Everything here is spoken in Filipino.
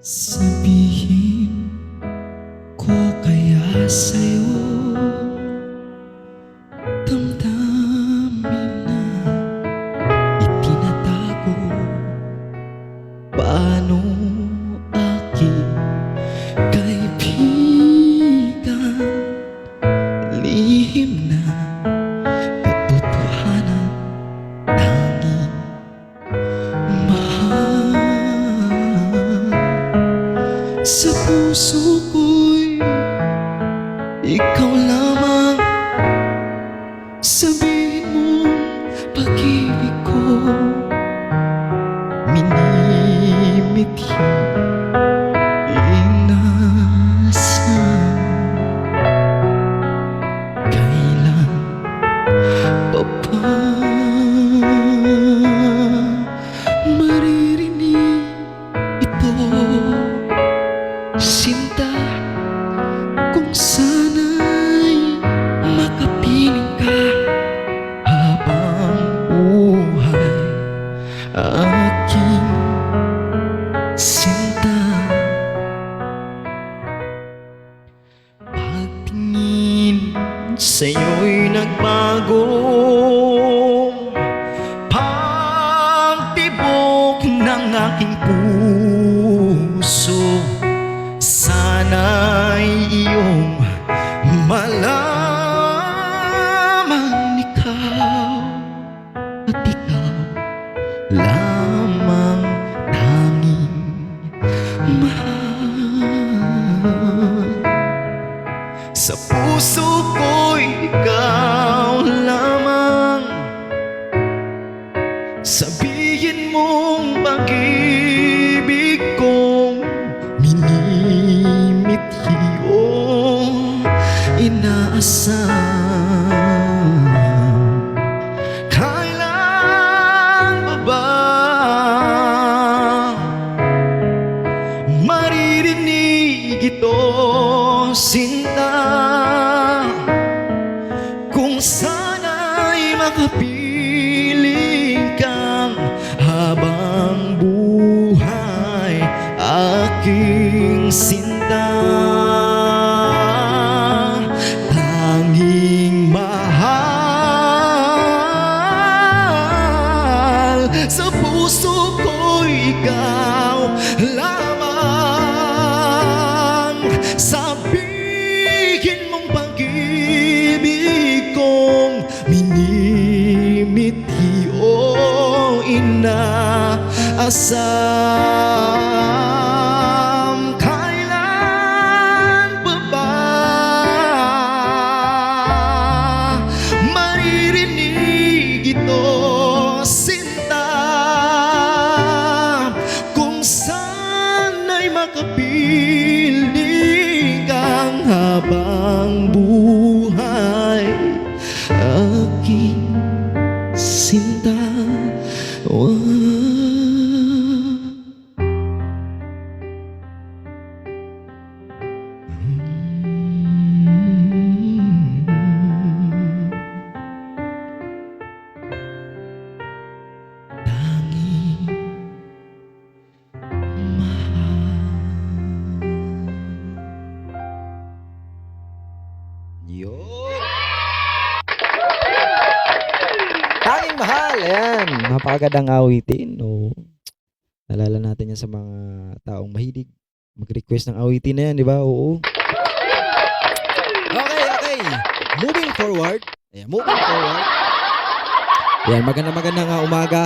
Sabihin ko kaya sa'yo, damdamin na itinatago. Paano aking kaibigan, lihim na katotohanan, tanging mahal. Sa puso ko'y ikaw lamang. Sabihin mo pag-ibig ko, minimithi, inaasahan. Kailan pa ba maririnig ito, sinta? Kung sana'y makapiling ka habang buhay, aking sinta. Pagtingin sa'yo'y nagbago, pagtibok ng aking puso. Sana'y iyong malaman, ikaw at ikaw lamang tanging mahal. Sa puso ko'y ikaw lamang. Sabihin mong pag-ibig kong minimithi o inaasahan. Kailan pa ba maririnig ito, sinta? Kung sana'y makapiling kang habang buhay, aking sinta. Tanging mahal. Sa puso ko'y ikaw lamang. Sabihin mong pag-ibig kong minimithi o inaasam. Kailan pa ba maririnig ito, sinta? Kung sana'y makapiling kang habang buhay, aking sinta. Tanging mahal. Yun. Tanging mahal. Ayan, napakagandang awitin. No? Nalala natin yan sa mga taong mahilig mag-request ng awitin na yan, di ba? Oo. Okay. Moving forward. Ayan, moving forward. Ayan, magandang umaga